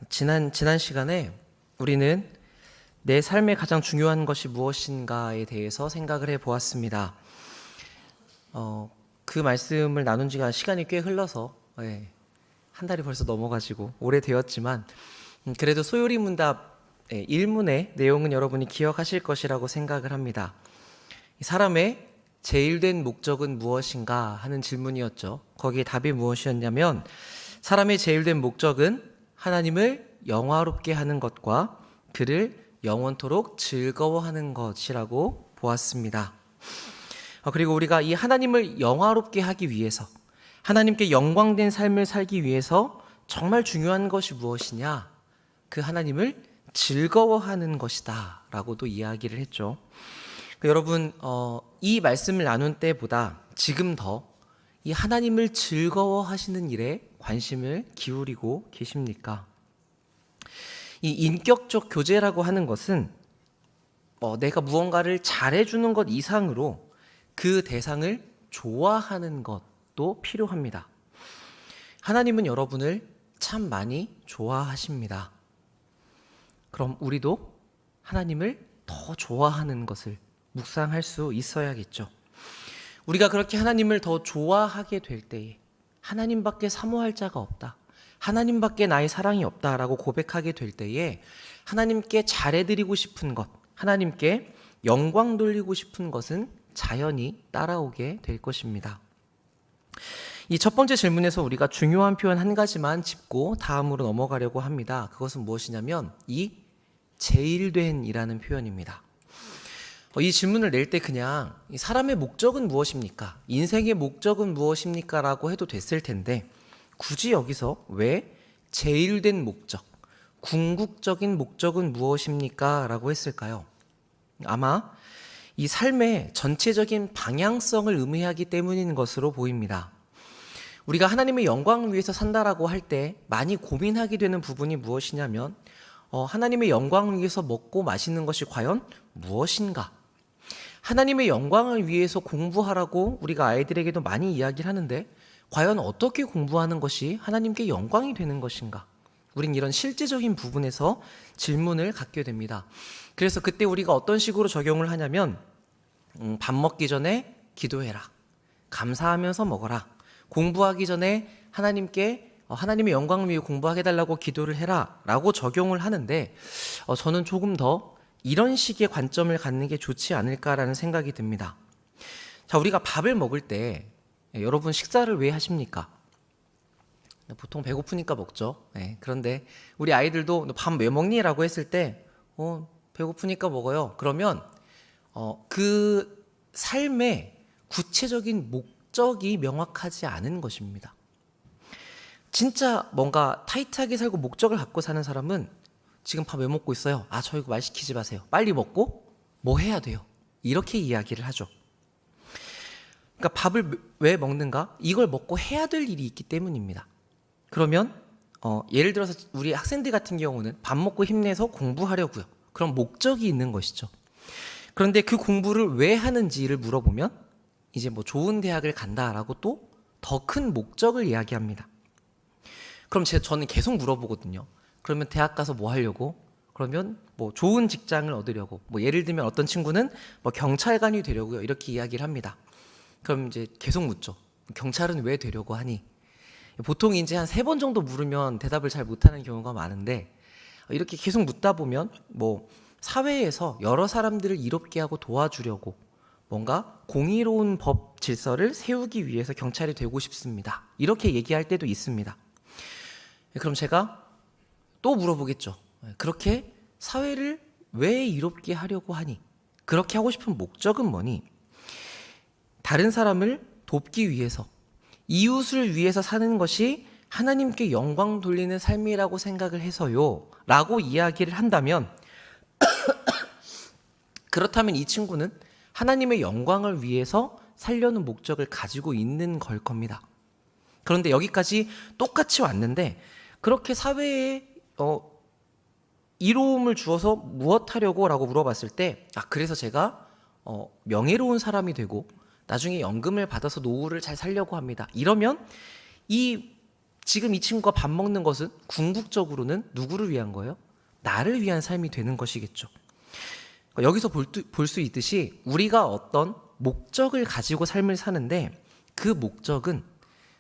지난 시간에 우리는 내 삶에 가장 중요한 것이 무엇인가에 대해서 생각을 해 보았습니다. 그 말씀을 나눈 지가 시간이 꽤 흘러서 한 달이 벌써 넘어가지고 오래되었지만 그래도 소요리 문답 1문의 내용은 여러분이 기억하실 것이라고 생각을 합니다. 사람의 제일된 목적은 무엇인가 하는 질문이었죠. 거기에 답이 무엇이었냐면 사람의 제일된 목적은 하나님을 영화롭게 하는 것과 그를 영원토록 즐거워하는 것이라고 보았습니다. 그리고 우리가 이 하나님을 영화롭게 하기 위해서 하나님께 영광된 삶을 살기 위해서 정말 중요한 것이 무엇이냐? 그 하나님을 즐거워하는 것이다 라고도 이야기를 했죠. 여러분 이 말씀을 나눈 때보다 지금 더 이 하나님을 즐거워하시는 일에 관심을 기울이고 계십니까? 이 인격적 교제라고 하는 것은 내가 무언가를 잘해주는 것 이상으로 그 대상을 좋아하는 것도 필요합니다. 하나님은 여러분을 참 많이 좋아하십니다. 그럼 우리도 하나님을 더 좋아하는 것을 묵상할 수 있어야겠죠. 우리가 그렇게 하나님을 더 좋아하게 될 때에 하나님밖에 사모할 자가 없다, 하나님밖에 나의 사랑이 없다라고 고백하게 될 때에 하나님께 잘해드리고 싶은 것, 하나님께 영광 돌리고 싶은 것은 자연히 따라오게 될 것입니다. 이 첫 번째 질문에서 우리가 중요한 표현 한 가지만 짚고 다음으로 넘어가려고 합니다. 그것은 무엇이냐면 이 제일된이라는 표현입니다. 이 질문을 낼 때 그냥 사람의 목적은 무엇입니까? 인생의 목적은 무엇입니까? 라고 해도 됐을 텐데 굳이 여기서 왜 제일된 목적, 궁극적인 목적은 무엇입니까? 라고 했을까요? 아마 이 삶의 전체적인 방향성을 의미하기 때문인 것으로 보입니다. 우리가 하나님의 영광을 위해서 산다라고 할 때 많이 고민하게 되는 부분이 무엇이냐면 하나님의 영광을 위해서 먹고 마시는 것이 과연 무엇인가? 하나님의 영광을 위해서 공부하라고 우리가 아이들에게도 많이 이야기를 하는데 과연 어떻게 공부하는 것이 하나님께 영광이 되는 것인가? 우린 이런 실제적인 부분에서 질문을 갖게 됩니다. 그래서 그때 우리가 어떤 식으로 적용을 하냐면 밥 먹기 전에 기도해라, 감사하면서 먹어라, 공부하기 전에 하나님의 영광을 위해 공부하게 해달라고 기도를 해라 라고 적용을 하는데 저는 조금 더 이런 식의 관점을 갖는 게 좋지 않을까라는 생각이 듭니다. 자, 우리가 밥을 먹을 때 여러분 식사를 왜 하십니까? 보통 배고프니까 먹죠. 그런데 우리 아이들도 너 밥 왜 먹니? 라고 했을 때 배고프니까 먹어요. 그러면 그 삶의 구체적인 목적이 명확하지 않은 것입니다. 진짜 뭔가 타이트하게 살고 목적을 갖고 사는 사람은 지금 밥 왜 먹고 있어요? 저 이거 말 시키지 마세요. 빨리 먹고 뭐 해야 돼요? 이렇게 이야기를 하죠. 그러니까 밥을 왜 먹는가? 이걸 먹고 해야 될 일이 있기 때문입니다. 그러면 예를 들어서 우리 학생들 같은 경우는 밥 먹고 힘내서 공부하려고요. 그럼 목적이 있는 것이죠. 그런데 그 공부를 왜 하는지를 물어보면 이제 뭐 좋은 대학을 간다라고 또 더 큰 목적을 이야기합니다. 그럼 저는 계속 물어보거든요. 그러면 대학 가서 뭐 하려고? 그러면 뭐 좋은 직장을 얻으려고. 뭐 예를 들면 어떤 친구는 뭐 경찰관이 되려고요. 이렇게 이야기를 합니다. 그럼 이제 계속 묻죠. 경찰은 왜 되려고 하니? 보통 이제 한 3번 정도 물으면 대답을 잘 못하는 경우가 많은데 이렇게 계속 묻다 보면 뭐 사회에서 여러 사람들을 이롭게 하고 도와주려고 뭔가 공의로운 법 질서를 세우기 위해서 경찰이 되고 싶습니다. 이렇게 얘기할 때도 있습니다. 그럼 제가 또 물어보겠죠. 그렇게 사회를 왜 이롭게 하려고 하니? 그렇게 하고 싶은 목적은 뭐니? 다른 사람을 돕기 위해서, 이웃을 위해서 사는 것이 하나님께 영광 돌리는 삶이라고 생각을 해서요 라고 이야기를 한다면 그렇다면 이 친구는 하나님의 영광을 위해서 살려는 목적을 가지고 있는 걸 겁니다. 그런데 여기까지 똑같이 왔는데 그렇게 사회에 이로움을 주어서 무엇 하려고? 라고 물어봤을 때 그래서 제가 명예로운 사람이 되고 나중에 연금을 받아서 노후를 잘 살려고 합니다. 이러면 이 지금 이 친구가 밥 먹는 것은 궁극적으로는 누구를 위한 거예요? 나를 위한 삶이 되는 것이겠죠. 여기서 볼 수 있듯이 우리가 어떤 목적을 가지고 삶을 사는데 그 목적은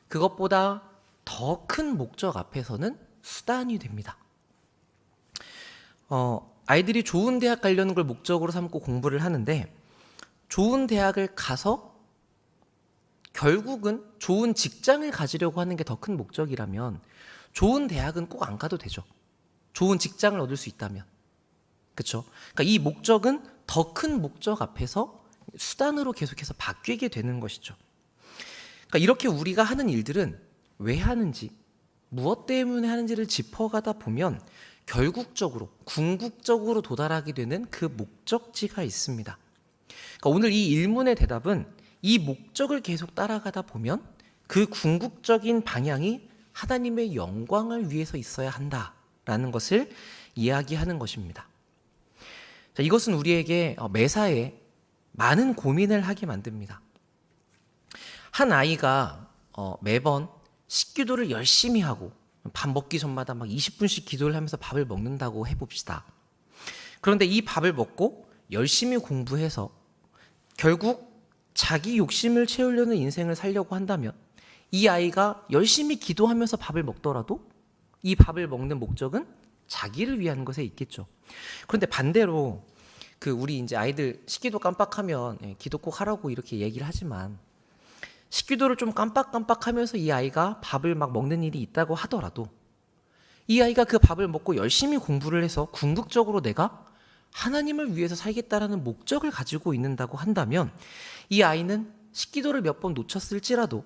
그것보다 더 큰 목적 앞에서는 수단이 됩니다. 아이들이 좋은 대학 가려는 걸 목적으로 삼고 공부를 하는데 좋은 대학을 가서 결국은 좋은 직장을 가지려고 하는 게 더 큰 목적이라면 좋은 대학은 꼭 안 가도 되죠. 좋은 직장을 얻을 수 있다면. 그렇죠? 그러니까 이 목적은 더 큰 목적 앞에서 수단으로 계속해서 바뀌게 되는 것이죠. 그러니까 이렇게 우리가 하는 일들은 왜 하는지, 무엇 때문에 하는지를 짚어가다 보면 결국적으로 궁극적으로 도달하게 되는 그 목적지가 있습니다. 그러니까 오늘 이 일문의 대답은 이 목적을 계속 따라가다 보면 그 궁극적인 방향이 하나님의 영광을 위해서 있어야 한다라는 것을 이야기하는 것입니다. 자, 이것은 우리에게 매사에 많은 고민을 하게 만듭니다. 한 아이가 매번 식기도를 열심히 하고 밥 먹기 전마다 막 20분씩 기도를 하면서 밥을 먹는다고 해봅시다. 그런데 이 밥을 먹고 열심히 공부해서 결국 자기 욕심을 채우려는 인생을 살려고 한다면 이 아이가 열심히 기도하면서 밥을 먹더라도 이 밥을 먹는 목적은 자기를 위한 것에 있겠죠. 그런데 반대로 우리 이제 아이들 식기도 깜빡하면 기도 꼭 하라고 이렇게 얘기를 하지만 식기도를 좀 깜빡깜빡하면서 이 아이가 밥을 막 먹는 일이 있다고 하더라도 이 아이가 그 밥을 먹고 열심히 공부를 해서 궁극적으로 내가 하나님을 위해서 살겠다라는 목적을 가지고 있는다고 한다면 이 아이는 식기도를 몇 번 놓쳤을지라도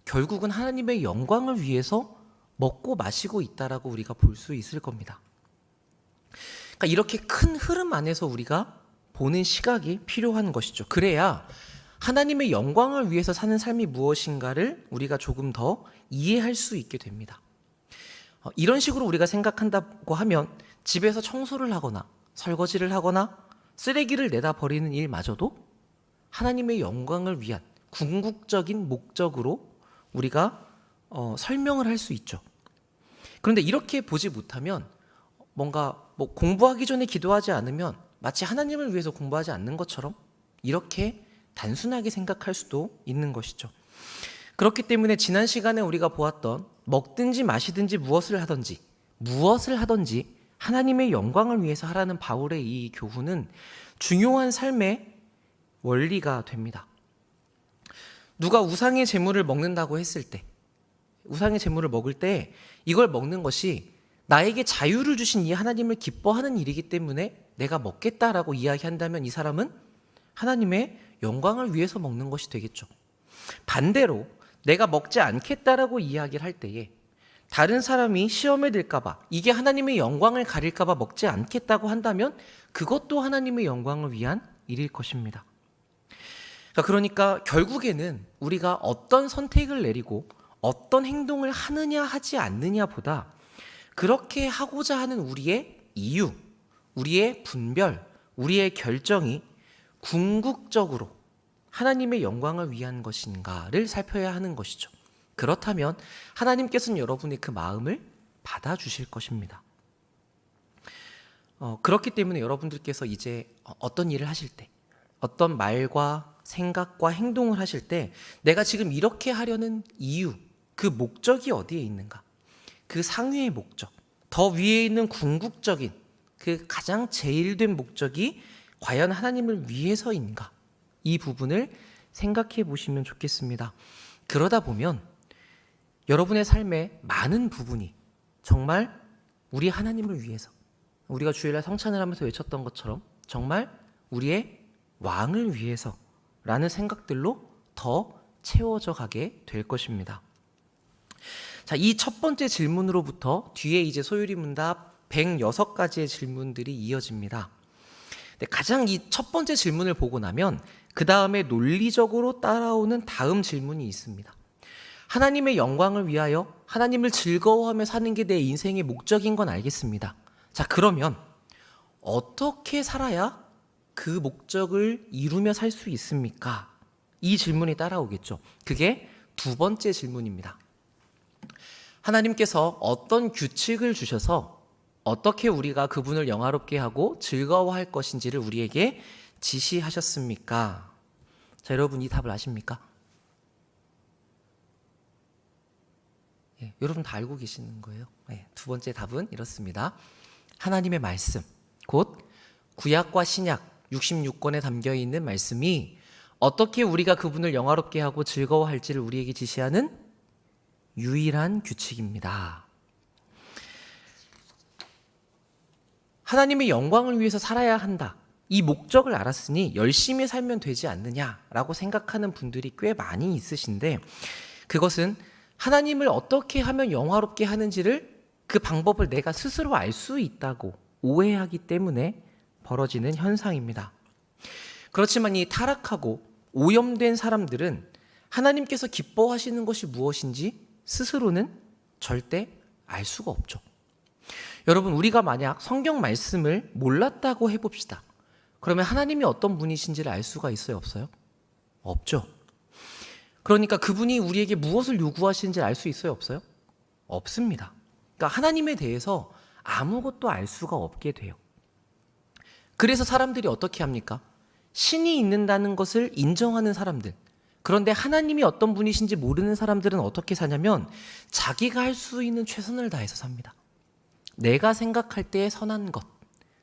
결국은 하나님의 영광을 위해서 먹고 마시고 있다라고 우리가 볼 수 있을 겁니다. 그러니까 이렇게 큰 흐름 안에서 우리가 보는 시각이 필요한 것이죠. 그래야 하나님의 영광을 위해서 사는 삶이 무엇인가를 우리가 조금 더 이해할 수 있게 됩니다. 이런 식으로 우리가 생각한다고 하면 집에서 청소를 하거나 설거지를 하거나 쓰레기를 내다 버리는 일마저도 하나님의 영광을 위한 궁극적인 목적으로 우리가 설명을 할 수 있죠. 그런데 이렇게 보지 못하면 뭔가 공부하기 전에 기도하지 않으면 마치 하나님을 위해서 공부하지 않는 것처럼 이렇게 단순하게 생각할 수도 있는 것이죠. 그렇기 때문에 지난 시간에 우리가 보았던 먹든지 마시든지 무엇을 하든지 하나님의 영광을 위해서 하라는 바울의 이 교훈은 중요한 삶의 원리가 됩니다. 누가 우상의 제물을 먹는다고 했을 때, 우상의 제물을 먹을 때 이걸 먹는 것이 나에게 자유를 주신 이 하나님을 기뻐하는 일이기 때문에 내가 먹겠다라고 이야기한다면 이 사람은 하나님의 영광을 위해서 먹는 것이 되겠죠. 반대로 내가 먹지 않겠다라고 이야기를 할 때에 다른 사람이 시험에 들까봐 이게 하나님의 영광을 가릴까봐 먹지 않겠다고 한다면 그것도 하나님의 영광을 위한 일일 것입니다. 그러니까 결국에는 우리가 어떤 선택을 내리고 어떤 행동을 하느냐 하지 않느냐보다 그렇게 하고자 하는 우리의 이유, 우리의 분별, 우리의 결정이 궁극적으로 하나님의 영광을 위한 것인가를 살펴야 하는 것이죠. 그렇다면 하나님께서는 여러분의 그 마음을 받아주실 것입니다. 그렇기 때문에 여러분들께서 이제 어떤 일을 하실 때, 어떤 말과 생각과 행동을 하실 때 내가 지금 이렇게 하려는 이유, 그 목적이 어디에 있는가? 그 상위의 목적, 더 위에 있는 궁극적인 그 가장 제일된 목적이 과연 하나님을 위해서인가? 이 부분을 생각해 보시면 좋겠습니다. 그러다 보면 여러분의 삶의 많은 부분이 정말 우리 하나님을 위해서, 우리가 주일날 성찬을 하면서 외쳤던 것처럼 정말 우리의 왕을 위해서 라는 생각들로 더 채워져 가게 될 것입니다. 자, 이 첫 번째 질문으로부터 뒤에 이제 소율이 문답 106가지의 질문들이 이어집니다. 가장 이 첫 번째 질문을 보고 나면 그 다음에 논리적으로 따라오는 다음 질문이 있습니다. 하나님의 영광을 위하여 하나님을 즐거워하며 사는 게 내 인생의 목적인 건 알겠습니다. 자, 그러면 어떻게 살아야 그 목적을 이루며 살 수 있습니까? 이 질문이 따라오겠죠. 그게 두 번째 질문입니다. 하나님께서 어떤 규칙을 주셔서 어떻게 우리가 그분을 영화롭게 하고 즐거워할 것인지를 우리에게 지시하셨습니까? 자, 여러분 이 답을 아십니까? 여러분 다 알고 계시는 거예요. 두 번째 답은 이렇습니다. 하나님의 말씀, 곧 구약과 신약 66권에 담겨 있는 말씀이 어떻게 우리가 그분을 영화롭게 하고 즐거워할지를 우리에게 지시하는 유일한 규칙입니다. 하나님의 영광을 위해서 살아야 한다. 이 목적을 알았으니 열심히 살면 되지 않느냐라고 생각하는 분들이 꽤 많이 있으신데, 그것은 하나님을 어떻게 하면 영화롭게 하는지를, 그 방법을 내가 스스로 알 수 있다고 오해하기 때문에 벌어지는 현상입니다. 그렇지만 이 타락하고 오염된 사람들은 하나님께서 기뻐하시는 것이 무엇인지 스스로는 절대 알 수가 없죠. 여러분, 우리가 만약 성경 말씀을 몰랐다고 해봅시다. 그러면 하나님이 어떤 분이신지를 알 수가 있어요, 없어요? 없죠. 그러니까 그분이 우리에게 무엇을 요구하시는지 알 수 있어요, 없어요? 없습니다. 그러니까 하나님에 대해서 아무것도 알 수가 없게 돼요. 그래서 사람들이 어떻게 합니까? 신이 있는다는 것을 인정하는 사람들, 그런데 하나님이 어떤 분이신지 모르는 사람들은 어떻게 사냐면 자기가 할 수 있는 최선을 다해서 삽니다. 내가 생각할 때의 선한 것,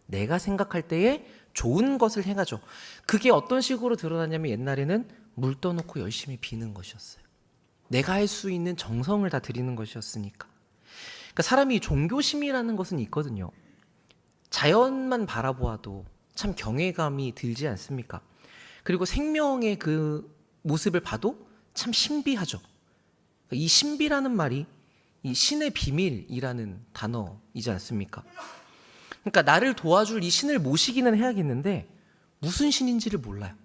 내가 생각할 때의 좋은 것을 행하죠. 그게 어떤 식으로 드러나냐면 옛날에는 물 떠놓고 열심히 비는 것이었어요. 내가 할 수 있는 정성을 다 드리는 것이었으니까. 그러니까 사람이 종교심이라는 것은 있거든요. 자연만 바라보아도 참 경외감이 들지 않습니까? 그리고 생명의 그 모습을 봐도 참 신비하죠. 이 신비라는 말이 이 신의 비밀이라는 단어이지 않습니까? 그러니까 나를 도와줄 이 신을 모시기는 해야겠는데 무슨 신인지를 몰라요.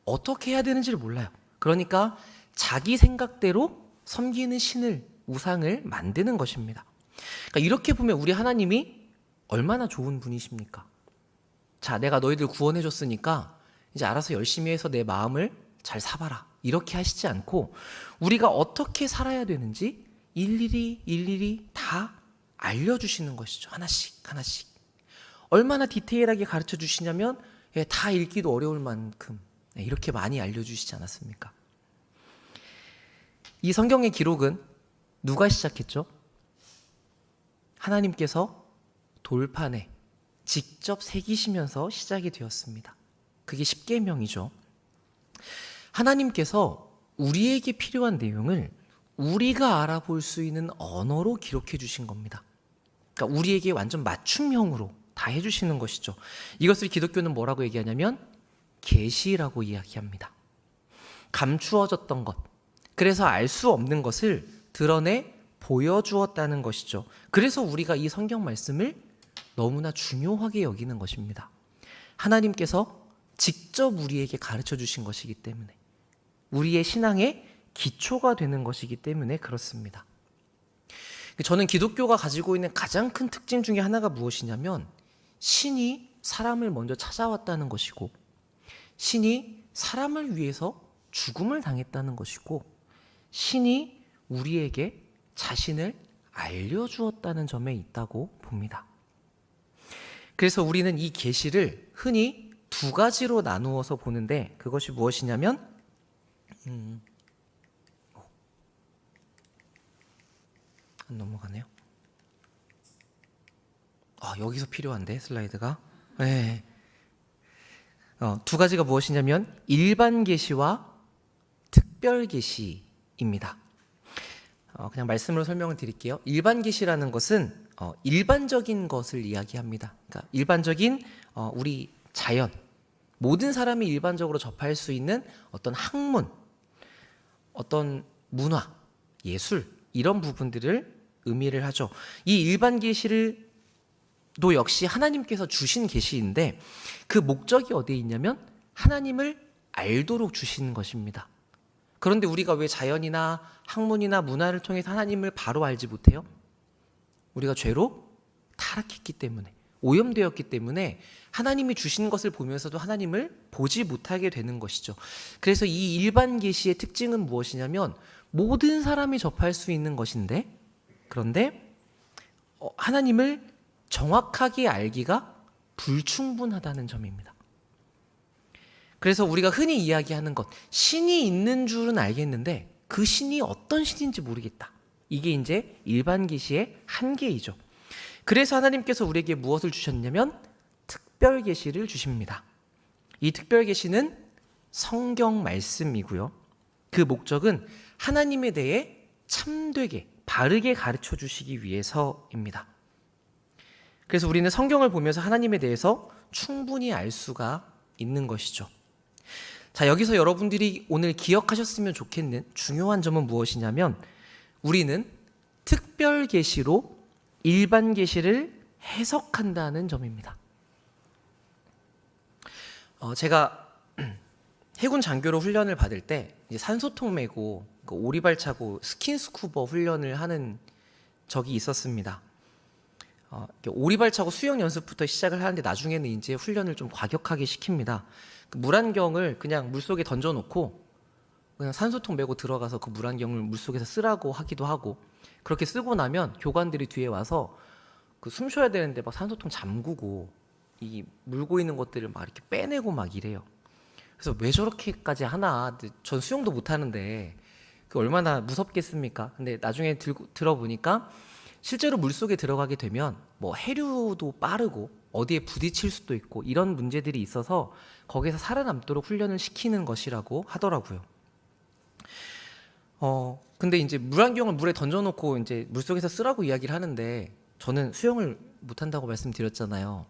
어떻게 해야 되는지를 몰라요. 그러니까 자기 생각대로 섬기는 신을, 우상을 만드는 것입니다. 그러니까 이렇게 보면 우리 하나님이 얼마나 좋은 분이십니까? 자, 내가 너희들 구원해 줬으니까 이제 알아서 열심히 해서 내 마음을 잘 사봐라. 이렇게 하시지 않고 우리가 어떻게 살아야 되는지 일일이 다 알려주시는 것이죠. 하나씩 하나씩. 얼마나 디테일하게 가르쳐 주시냐면 다 읽기도 어려울 만큼 이렇게 많이 알려주시지 않았습니까? 이 성경의 기록은 누가 시작했죠? 하나님께서 돌판에 직접 새기시면서 시작이 되었습니다. 그게 십계명이죠. 하나님께서 우리에게 필요한 내용을 우리가 알아볼 수 있는 언어로 기록해 주신 겁니다. 그러니까 우리에게 완전 맞춤형으로 다 해주시는 것이죠. 이것을 기독교는 뭐라고 얘기하냐면 계시라고 이야기합니다. 감추어졌던 것, 그래서 알 수 없는 것을 드러내 보여주었다는 것이죠. 그래서 우리가 이 성경 말씀을 너무나 중요하게 여기는 것입니다. 하나님께서 직접 우리에게 가르쳐 주신 것이기 때문에, 우리의 신앙의 기초가 되는 것이기 때문에 그렇습니다. 저는 기독교가 가지고 있는 가장 큰 특징 중에 하나가 무엇이냐면 신이 사람을 먼저 찾아왔다는 것이고, 신이 사람을 위해서 죽음을 당했다는 것이고, 신이 우리에게 자신을 알려주었다는 점에 있다고 봅니다. 그래서 우리는 이 계시를 흔히 두 가지로 나누어서 보는데, 그것이 무엇이냐면 넘어가네요. 여기서 필요한데 슬라이드가. 네. 두 가지가 무엇이냐면 일반 계시와 특별 계시입니다. 그냥 말씀으로 설명을 드릴게요. 일반 계시라는 것은 일반적인 것을 이야기합니다. 그러니까 일반적인 우리 자연, 모든 사람이 일반적으로 접할 수 있는 어떤 학문, 어떤 문화, 예술, 이런 부분들을 의미를 하죠. 이 일반 계시를 도 역시 하나님께서 주신 계시인데 그 목적이 어디에 있냐면 하나님을 알도록 주시는 것입니다. 그런데 우리가 왜 자연이나 학문이나 문화를 통해서 하나님을 바로 알지 못해요? 우리가 죄로 타락했기 때문에, 오염되었기 때문에 하나님이 주신 것을 보면서도 하나님을 보지 못하게 되는 것이죠. 그래서 이 일반 계시의 특징은 무엇이냐면 모든 사람이 접할 수 있는 것인데 그런데 하나님을 정확하게 알기가 불충분하다는 점입니다. 그래서 우리가 흔히 이야기하는 것, 신이 있는 줄은 알겠는데 그 신이 어떤 신인지 모르겠다. 이게 이제 일반 계시의 한계이죠. 그래서 하나님께서 우리에게 무엇을 주셨냐면 특별 계시를 주십니다. 이 특별 계시는 성경 말씀이고요. 그 목적은 하나님에 대해 참되게 바르게 가르쳐 주시기 위해서입니다. 그래서 우리는 성경을 보면서 하나님에 대해서 충분히 알 수가 있는 것이죠. 자, 여기서 여러분들이 오늘 기억하셨으면 좋겠는 중요한 점은 무엇이냐면 우리는 특별 계시로 일반 계시를 해석한다는 점입니다. 제가 해군 장교로 훈련을 받을 때 이제 산소통 메고 오리발 차고 스킨스쿠버 훈련을 하는 적이 있었습니다. 오리발 차고 수영 연습부터 시작을 하는데 나중에는 이제 훈련을 좀 과격하게 시킵니다. 그 물안경을 그냥 물속에 던져놓고 그냥 산소통 메고 들어가서 그 물안경을 물속에서 쓰라고 하기도 하고, 그렇게 쓰고 나면 교관들이 뒤에 와서 그 숨 쉬어야 되는데 막 산소통 잠그고 이 물고 있는 것들을 막 이렇게 빼내고 막 이래요. 그래서 왜 저렇게까지 하나? 전 수영도 못 하는데 그 얼마나 무섭겠습니까? 근데 나중에 들어보니까 실제로 물속에 들어가게 되면 뭐 해류도 빠르고 어디에 부딪힐 수도 있고 이런 문제들이 있어서 거기서 살아남도록 훈련을 시키는 것이라고 하더라고요. 근데 이제 물안경을 물에 던져놓고 이제 물속에서 쓰라고 이야기를 하는데 저는 수영을 못한다고 말씀드렸잖아요.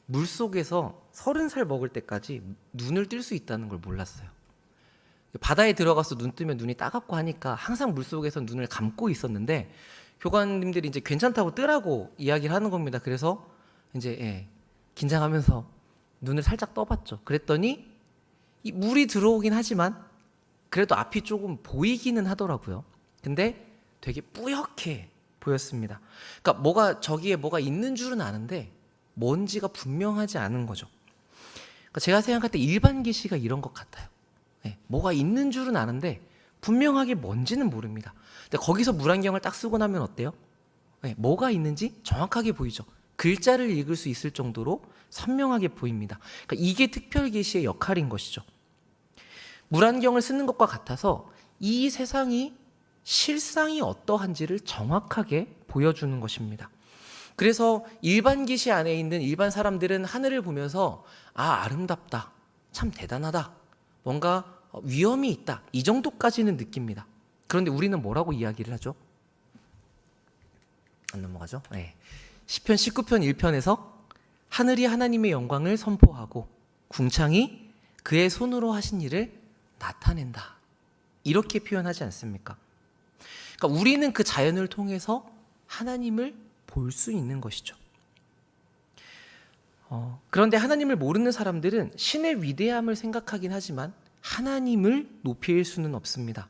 물속에서 30살 먹을 때까지 눈을 뜰 수 있다는 걸 몰랐어요. 바다에 들어가서 눈 뜨면 눈이 따갑고 하니까 항상 물속에서 눈을 감고 있었는데 교관님들이 이제 괜찮다고 뜨라고 이야기를 하는 겁니다. 그래서 이제 긴장하면서 눈을 살짝 떠봤죠. 그랬더니 이 물이 들어오긴 하지만 그래도 앞이 조금 보이기는 하더라고요. 근데 되게 뿌옇게 보였습니다. 그러니까 저기에 뭐가 있는 줄은 아는데 뭔지가 분명하지 않은 거죠. 그러니까 제가 생각할 때 일반 계시가 이런 것 같아요. 뭐가 있는 줄은 아는데 분명하게 뭔지는 모릅니다. 근데 거기서 물안경을 딱 쓰고 나면 어때요? 뭐가 있는지 정확하게 보이죠. 글자를 읽을 수 있을 정도로 선명하게 보입니다. 그러니까 이게 특별 계시의 역할인 것이죠. 물안경을 쓰는 것과 같아서 이 세상이 실상이 어떠한지를 정확하게 보여주는 것입니다. 그래서 일반 계시 안에 있는 일반 사람들은 하늘을 보면서 아름답다, 참 대단하다, 뭔가 위험이 있다, 이 정도까지는 느낍니다. 그런데 우리는 뭐라고 이야기를 하죠? 안 넘어가죠? 시편 19편 1편에서 하늘이 하나님의 영광을 선포하고 궁창이 그의 손으로 하신 일을 나타낸다, 이렇게 표현하지 않습니까? 그러니까 우리는 그 자연을 통해서 하나님을 볼 수 있는 것이죠. 그런데 하나님을 모르는 사람들은 신의 위대함을 생각하긴 하지만 하나님을 높일 수는 없습니다.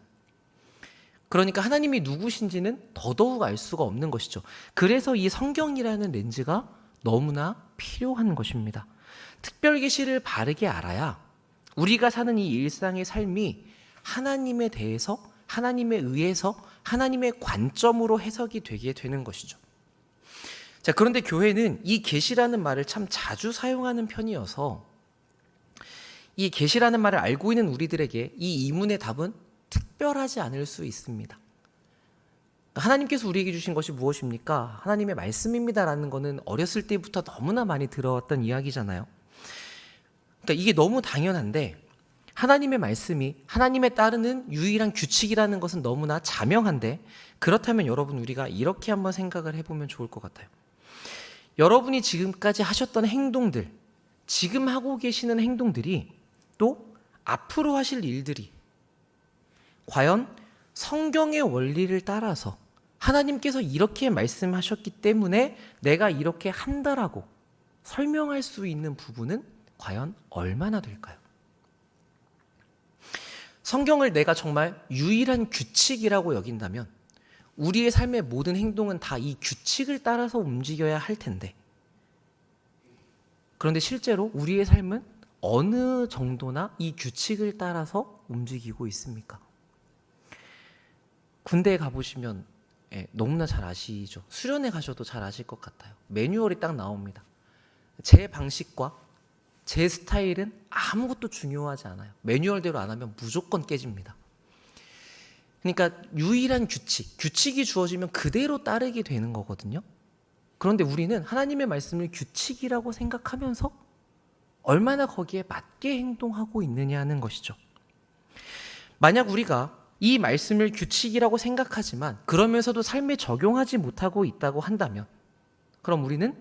그러니까 하나님이 누구신지는 더더욱 알 수가 없는 것이죠. 그래서 이 성경이라는 렌즈가 너무나 필요한 것입니다. 특별 계시를 바르게 알아야 우리가 사는 이 일상의 삶이 하나님에 대해서, 하나님에 의해서, 하나님의 관점으로 해석이 되게 되는 것이죠. 자, 그런데 교회는 이 계시라는 말을 참 자주 사용하는 편이어서 이 계시라는 말을 알고 있는 우리들에게 이 이문의 답은 특별하지 않을 수 있습니다. 하나님께서 우리에게 주신 것이 무엇입니까? 하나님의 말씀입니다라는 것은 어렸을 때부터 너무나 많이 들어왔던 이야기잖아요. 그러니까 이게 너무 당연한데 하나님의 말씀이 하나님에 따르는 유일한 규칙이라는 것은 너무나 자명한데, 그렇다면 여러분, 우리가 이렇게 한번 생각을 해보면 좋을 것 같아요. 여러분이 지금까지 하셨던 행동들, 지금 하고 계시는 행동들이, 또 앞으로 하실 일들이 과연 성경의 원리를 따라서 하나님께서 이렇게 말씀하셨기 때문에 내가 이렇게 한다라고 설명할 수 있는 부분은 과연 얼마나 될까요? 성경을 내가 정말 유일한 규칙이라고 여긴다면 우리의 삶의 모든 행동은 다 이 규칙을 따라서 움직여야 할 텐데, 그런데 실제로 우리의 삶은 어느 정도나 이 규칙을 따라서 움직이고 있습니까? 군대에 가보시면 너무나 잘 아시죠? 수련회 가셔도 잘 아실 것 같아요. 매뉴얼이 딱 나옵니다. 제 방식과 제 스타일은 아무것도 중요하지 않아요. 매뉴얼대로 안 하면 무조건 깨집니다. 그러니까 유일한 규칙이 주어지면 그대로 따르게 되는 거거든요. 그런데 우리는 하나님의 말씀을 규칙이라고 생각하면서 얼마나 거기에 맞게 행동하고 있느냐는 것이죠. 만약 우리가 이 말씀을 규칙이라고 생각하지만 그러면서도 삶에 적용하지 못하고 있다고 한다면 그럼 우리는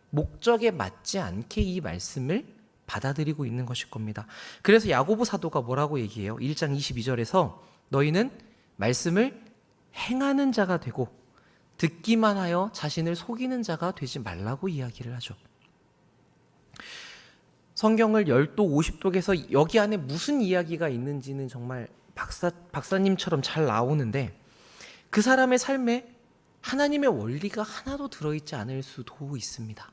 목적에 맞지 않게 이 말씀을 받아들이고 있는 것일 겁니다. 그래서 야고보 사도가 뭐라고 얘기해요? 1장 22절에서 너희는 말씀을 행하는 자가 되고 듣기만 하여 자신을 속이는 자가 되지 말라고 이야기를 하죠. 성경을 10도 50독에서 여기 안에 무슨 이야기가 있는지는 정말 박사님처럼 잘 나오는데 그 사람의 삶에 하나님의 원리가 하나도 들어있지 않을 수도 있습니다.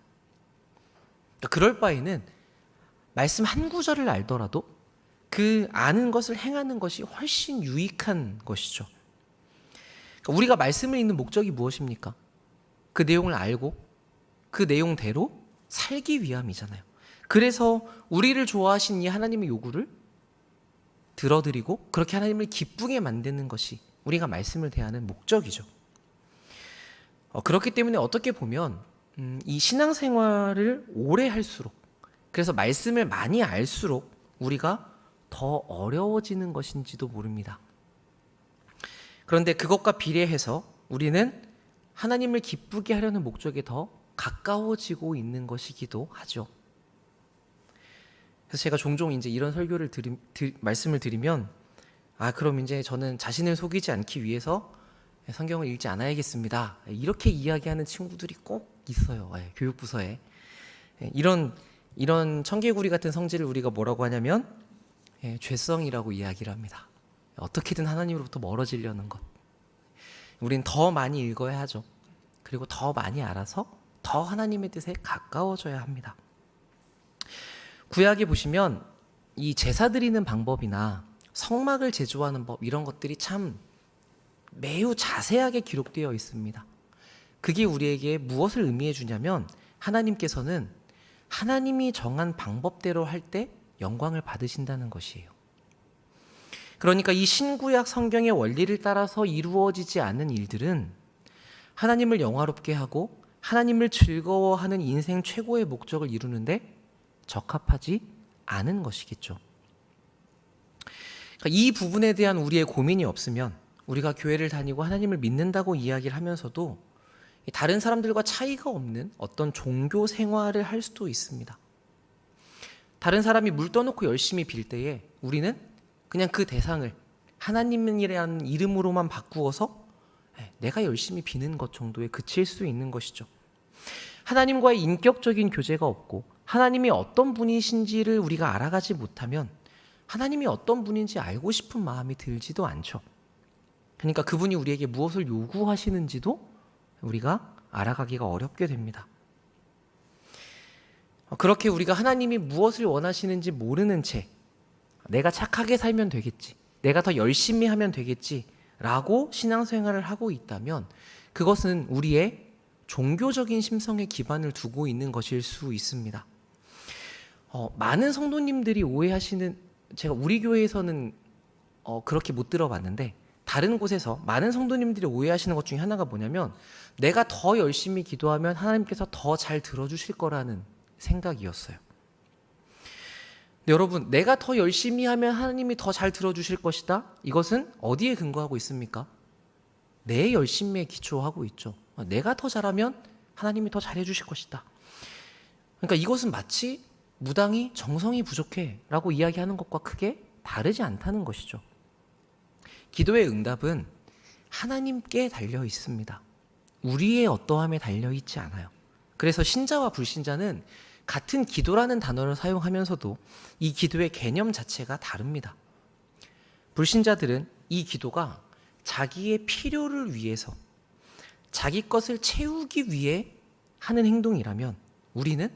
그럴 바에는 말씀 한 구절을 알더라도 그 아는 것을 행하는 것이 훨씬 유익한 것이죠. 우리가 말씀을 읽는 목적이 무엇입니까? 그 내용을 알고 그 내용대로 살기 위함이잖아요. 그래서 우리를 좋아하신 이 하나님의 요구를 들어드리고 그렇게 하나님을 기쁘게 만드는 것이 우리가 말씀을 대하는 목적이죠. 그렇기 때문에 어떻게 보면 이 신앙생활을 오래 할수록 그래서 말씀을 많이 알수록 우리가 더 어려워지는 것인지도 모릅니다. 그런데 그것과 비례해서 우리는 하나님을 기쁘게 하려는 목적에 더 가까워지고 있는 것이기도 하죠. 그래서 제가 종종 이제 이런 설교를 말씀을 드리면 그럼 이제 저는 자신을 속이지 않기 위해서 성경을 읽지 않아야겠습니다. 이렇게 이야기하는 친구들이 꼭 있어요. 교육부서에. 이런 청개구리 같은 성질을 우리가 뭐라고 하냐면 죄성이라고 이야기를 합니다. 어떻게든 하나님으로부터 멀어지려는 것. 우린 더 많이 읽어야 하죠. 그리고 더 많이 알아서 더 하나님의 뜻에 가까워져야 합니다. 구약에 보시면 이 제사 드리는 방법이나 성막을 제조하는 법 이런 것들이 참 매우 자세하게 기록되어 있습니다. 그게 우리에게 무엇을 의미해 주냐면 하나님께서는 하나님이 정한 방법대로 할 때 영광을 받으신다는 것이에요. 그러니까 이 신구약 성경의 원리를 따라서 이루어지지 않는 일들은 하나님을 영화롭게 하고 하나님을 즐거워하는 인생 최고의 목적을 이루는데 적합하지 않은 것이겠죠. 그러니까 이 부분에 대한 우리의 고민이 없으면 우리가 교회를 다니고 하나님을 믿는다고 이야기를 하면서도 다른 사람들과 차이가 없는 어떤 종교 생활을 할 수도 있습니다. 다른 사람이 물 떠놓고 열심히 빌 때에 우리는 그냥 그 대상을 하나님이라는 이름으로만 바꾸어서 내가 열심히 비는 것 정도에 그칠 수 있는 것이죠. 하나님과의 인격적인 교제가 없고 하나님이 어떤 분이신지를 우리가 알아가지 못하면 하나님이 어떤 분인지 알고 싶은 마음이 들지도 않죠. 그러니까 그분이 우리에게 무엇을 요구하시는지도 우리가 알아가기가 어렵게 됩니다. 그렇게 우리가 하나님이 무엇을 원하시는지 모르는 채 내가 착하게 살면 되겠지, 내가 더 열심히 하면 되겠지 라고 신앙생활을 하고 있다면 그것은 우리의 종교적인 심성에 기반을 두고 있는 것일 수 있습니다. 많은 성도님들이 오해하시는, 제가 우리 교회에서는 그렇게 못 들어봤는데 다른 곳에서 많은 성도님들이 오해하시는 것 중에 하나가 뭐냐면 내가 더 열심히 기도하면 하나님께서 더 잘 들어주실 거라는 생각이었어요. 근데 여러분, 내가 더 열심히 하면 하나님이 더 잘 들어주실 것이다? 이것은 어디에 근거하고 있습니까? 내 열심에 기초하고 있죠. 내가 더 잘하면 하나님이 더 잘해주실 것이다. 그러니까 이것은 마치 무당이 정성이 부족해 라고 이야기하는 것과 크게 다르지 않다는 것이죠. 기도의 응답은 하나님께 달려 있습니다. 우리의 어떠함에 달려 있지 않아요. 그래서 신자와 불신자는 같은 기도라는 단어를 사용하면서도 이 기도의 개념 자체가 다릅니다. 불신자들은 이 기도가 자기의 필요를 위해서 자기 것을 채우기 위해 하는 행동이라면 우리는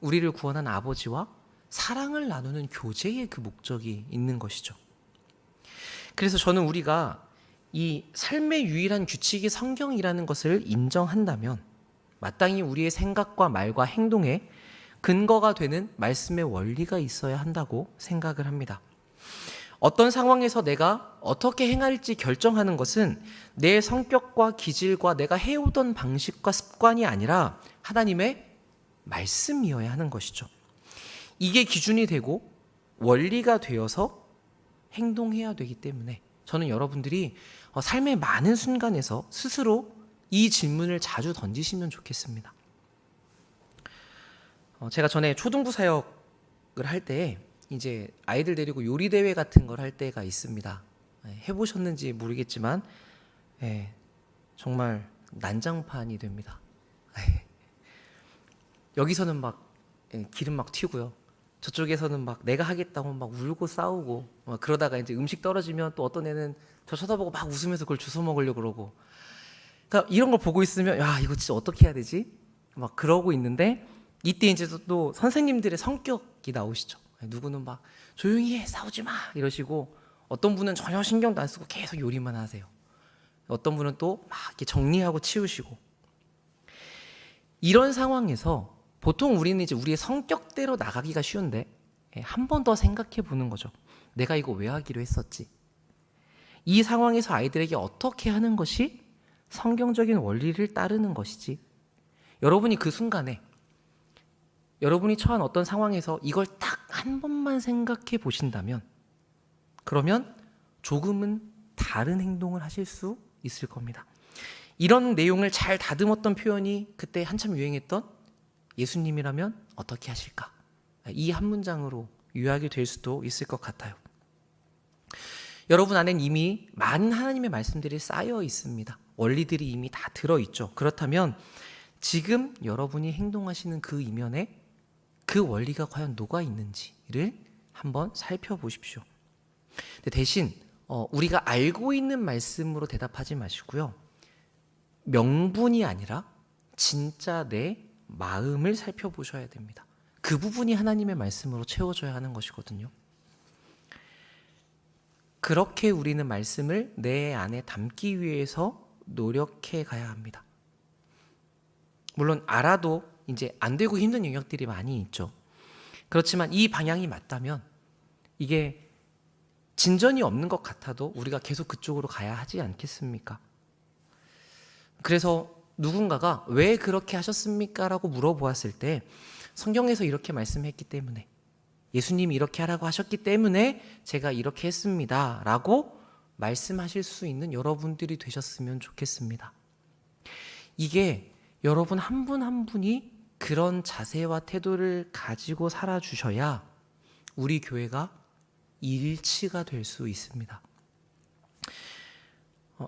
우리를 구원한 아버지와 사랑을 나누는 교제의 그 목적이 있는 것이죠. 그래서 저는 우리가 이 삶의 유일한 규칙이 성경이라는 것을 인정한다면 마땅히 우리의 생각과 말과 행동에 근거가 되는 말씀의 원리가 있어야 한다고 생각을 합니다. 어떤 상황에서 내가 어떻게 행할지 결정하는 것은 내 성격과 기질과 내가 해오던 방식과 습관이 아니라 하나님의 말씀이어야 하는 것이죠. 이게 기준이 되고 원리가 되어서 행동해야 되기 때문에 저는 여러분들이 삶의 많은 순간에서 스스로 이 질문을 자주 던지시면 좋겠습니다. 제가 전에 초등부 사역을 할 때 이제 아이들 데리고 요리 대회 같은 걸 할 때가 있습니다. 해보셨는지 모르겠지만 정말 난장판이 됩니다. 여기서는 막 기름 막 튀고요. 저쪽에서는 막 내가 하겠다고 막 울고 싸우고 그러다가 이제 음식 떨어지면 또 어떤 애는 저 쳐다보고 막 웃으면서 그걸 주워 먹으려고 그러고, 그러니까 이런 걸 보고 있으면 야 이거 진짜 어떻게 해야 되지? 막 그러고 있는데 이때 이제 또 선생님들의 성격이 나오시죠. 누구는 막 조용히 해 싸우지 마 이러시고, 어떤 분은 전혀 신경도 안 쓰고 계속 요리만 하세요. 어떤 분은 또 막 이렇게 정리하고 치우시고. 이런 상황에서 보통 우리는 이제 우리의 성격대로 나가기가 쉬운데 한 번 더 생각해 보는 거죠. 내가 이거 왜 하기로 했었지? 이 상황에서 아이들에게 어떻게 하는 것이 성경적인 원리를 따르는 것이지? 여러분이 그 순간에 여러분이 처한 어떤 상황에서 이걸 딱 한 번만 생각해 보신다면, 그러면 조금은 다른 행동을 하실 수 있을 겁니다. 이런 내용을 잘 다듬었던 표현이 그때 한참 유행했던 예수님이라면 어떻게 하실까? 이 한 문장으로 요약이 될 수도 있을 것 같아요. 여러분 안엔 이미 많은 하나님의 말씀들이 쌓여 있습니다. 원리들이 이미 다 들어있죠. 그렇다면 지금 여러분이 행동하시는 그 이면에 그 원리가 과연 녹아 있는지를 한번 살펴보십시오. 대신 우리가 알고 있는 말씀으로 대답하지 마시고요. 명분이 아니라 진짜 내 마음을 살펴보셔야 됩니다. 그 부분이 하나님의 말씀으로 채워져야 하는 것이거든요. 그렇게 우리는 말씀을 내 안에 담기 위해서 노력해 가야 합니다. 물론 알아도 이제 안 되고 힘든 영역들이 많이 있죠. 그렇지만 이 방향이 맞다면 이게 진전이 없는 것 같아도 우리가 계속 그쪽으로 가야 하지 않겠습니까? 그래서 누군가가 왜 그렇게 하셨습니까? 라고 물어보았을 때 성경에서 이렇게 말씀했기 때문에, 예수님이 이렇게 하라고 하셨기 때문에 제가 이렇게 했습니다 라고 말씀하실 수 있는 여러분들이 되셨으면 좋겠습니다. 이게 여러분 한 분 한 분이 그런 자세와 태도를 가지고 살아주셔야 우리 교회가 일치가 될 수 있습니다.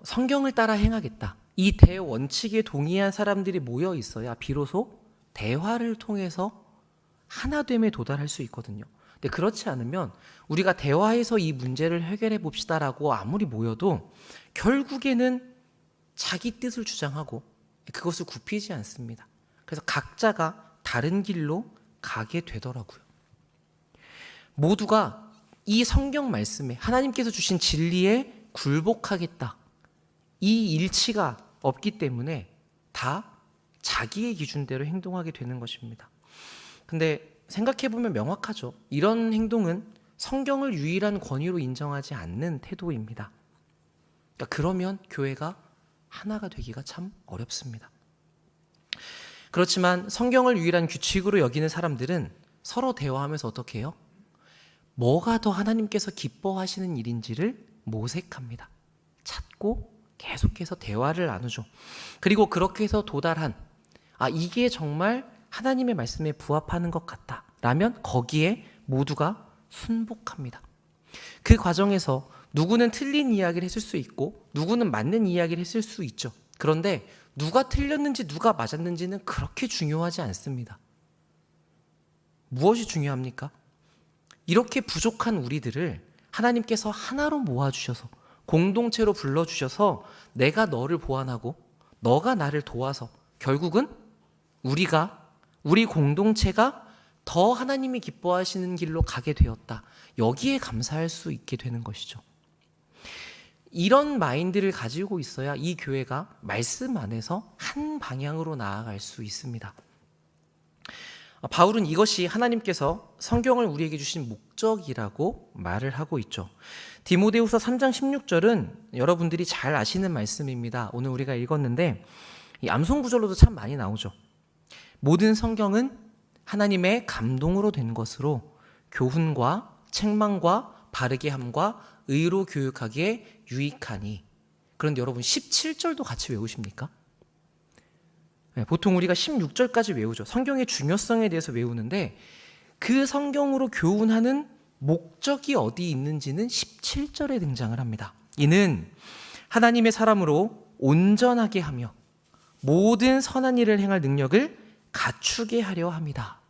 성경을 따라 행하겠다, 이 대원칙에 동의한 사람들이 모여 있어야 비로소 대화를 통해서 하나됨에 도달할 수 있거든요. 근데 그렇지 않으면 우리가 대화해서 이 문제를 해결해 봅시다라고 아무리 모여도 결국에는 자기 뜻을 주장하고 그것을 굽히지 않습니다. 그래서 각자가 다른 길로 가게 되더라고요. 모두가 이 성경 말씀에 하나님께서 주신 진리에 굴복하겠다, 이 일치가 없기 때문에 다 자기의 기준대로 행동하게 되는 것입니다. 근데 생각해보면 명확하죠. 이런 행동은 성경을 유일한 권위로 인정하지 않는 태도입니다. 그러니까 그러면 교회가 하나가 되기가 참 어렵습니다. 그렇지만 성경을 유일한 규칙으로 여기는 사람들은 서로 대화하면서 어떻게 해요? 뭐가 더 하나님께서 기뻐하시는 일인지를 모색합니다. 찾고 계속해서 대화를 나누죠. 그리고 그렇게 해서 도달한 이게 정말 하나님의 말씀에 부합하는 것 같다 라면 거기에 모두가 순복합니다. 그 과정에서 누구는 틀린 이야기를 했을 수 있고 누구는 맞는 이야기를 했을 수 있죠. 그런데 누가 틀렸는지 누가 맞았는지는 그렇게 중요하지 않습니다. 무엇이 중요합니까? 이렇게 부족한 우리들을 하나님께서 하나로 모아주셔서 공동체로 불러주셔서 내가 너를 보완하고 너가 나를 도와서 결국은 우리 공동체가 더 하나님이 기뻐하시는 길로 가게 되었다. 여기에 감사할 수 있게 되는 것이죠. 이런 마인드를 가지고 있어야 이 교회가 말씀 안에서 한 방향으로 나아갈 수 있습니다. 바울은 이것이 하나님께서 성경을 우리에게 주신 목적이라고 말을 하고 있죠. 디모데후서 3장 16절은 여러분들이 잘 아시는 말씀입니다. 오늘 우리가 읽었는데 이 암송 구절로도 참 많이 나오죠. 모든 성경은 하나님의 감동으로 된 것으로 교훈과 책망과 바르게 함과 의로 교육하기에 유익하니. 그런데 여러분 17절도 같이 외우십니까? 보통 우리가 16절까지 외우죠. 성경의 중요성에 대해서 외우는데 그 성경으로 교훈하는 목적이 어디 있는지는 17절에 등장을 합니다. 이는 하나님의 사람으로 온전하게 하며 모든 선한 일을 행할 능력을 갖추게 하려 합니다.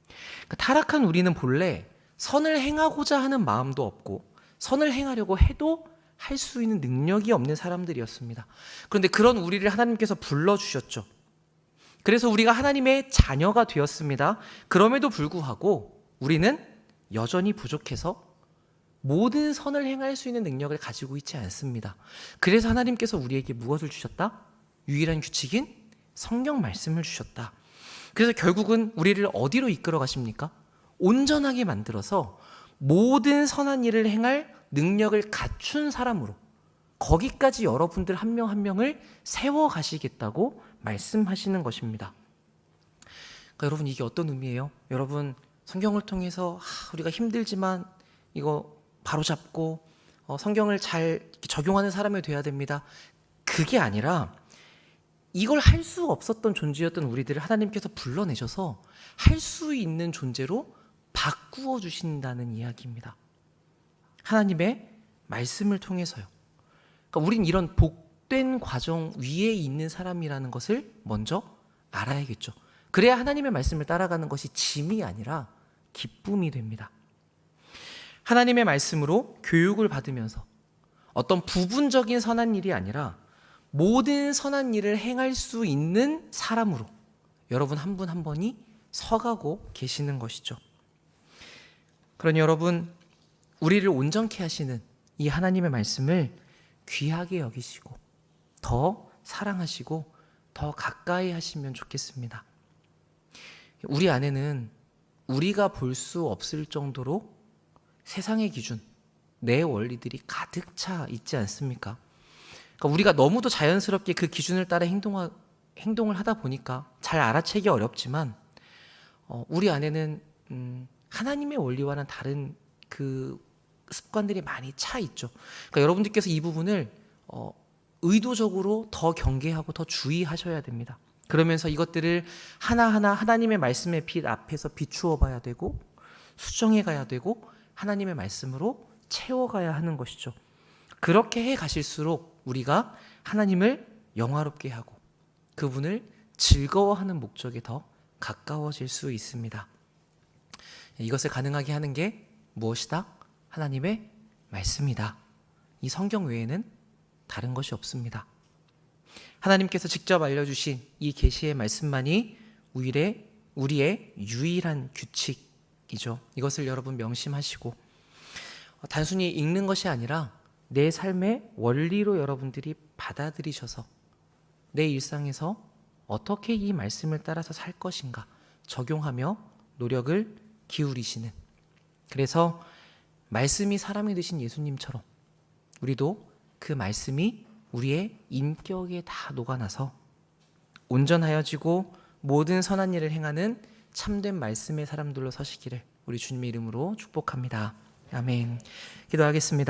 그러니까 타락한 우리는 본래 선을 행하고자 하는 마음도 없고 선을 행하려고 해도 할 수 있는 능력이 없는 사람들이었습니다. 그런데 그런 우리를 하나님께서 불러주셨죠. 그래서 우리가 하나님의 자녀가 되었습니다. 그럼에도 불구하고 우리는 여전히 부족해서 모든 선을 행할 수 있는 능력을 가지고 있지 않습니다. 그래서 하나님께서 우리에게 무엇을 주셨다? 유일한 규칙인 성경 말씀을 주셨다. 그래서 결국은 우리를 어디로 이끌어 가십니까? 온전하게 만들어서 모든 선한 일을 행할 능력을 갖춘 사람으로 거기까지 여러분들 한 명 한 명을 세워 가시겠다고 말씀하시는 것입니다. 그러니까 여러분 이게 어떤 의미예요? 여러분 성경을 통해서 우리가 힘들지만 이거 바로잡고 성경을 잘 적용하는 사람이 돼야 됩니다. 그게 아니라 이걸 할 수 없었던 존재였던 우리들을 하나님께서 불러내셔서 할 수 있는 존재로 바꾸어 주신다는 이야기입니다. 하나님의 말씀을 통해서요. 그러니까 우린 이런 복된 과정 위에 있는 사람이라는 것을 먼저 알아야겠죠. 그래야 하나님의 말씀을 따라가는 것이 짐이 아니라 기쁨이 됩니다. 하나님의 말씀으로 교육을 받으면서 어떤 부분적인 선한 일이 아니라 모든 선한 일을 행할 수 있는 사람으로 여러분 한 분 한 분이 서가고 계시는 것이죠. 그러니 여러분 우리를 온전케 하시는 이 하나님의 말씀을 귀하게 여기시고 더 사랑하시고 더 가까이 하시면 좋겠습니다. 우리 안에는 우리가 볼 수 없을 정도로 세상의 기준, 내 원리들이 가득 차 있지 않습니까? 그러니까 우리가 너무도 자연스럽게 그 기준을 따라 행동을 하다 보니까 잘 알아채기 어렵지만 우리 안에는 하나님의 원리와는 다른 그 습관들이 많이 차 있죠. 그러니까 여러분들께서 이 부분을 의도적으로 더 경계하고 더 주의하셔야 됩니다. 그러면서 이것들을 하나하나 하나님의 말씀의 빛 앞에서 비추어 봐야 되고 수정해 가야 되고 하나님의 말씀으로 채워가야 하는 것이죠. 그렇게 해 가실수록 우리가 하나님을 영화롭게 하고 그분을 즐거워하는 목적에 더 가까워질 수 있습니다. 이것을 가능하게 하는 게 무엇이다? 하나님의 말씀이다. 이 성경 외에는 다른 것이 없습니다. 하나님께서 직접 알려주신 이 계시의 말씀만이 우리의 유일한 규칙이죠. 이것을 여러분 명심하시고 단순히 읽는 것이 아니라 내 삶의 원리로 여러분들이 받아들이셔서 내 일상에서 어떻게 이 말씀을 따라서 살 것인가 적용하며 노력을 기울이시는, 그래서 말씀이 사람이 되신 예수님처럼 우리도 그 말씀이 우리의 인격에 다 녹아나서 온전하여지고 모든 선한 일을 행하는 참된 말씀의 사람들로 서시기를 우리 주님의 이름으로 축복합니다. 아멘. 기도하겠습니다.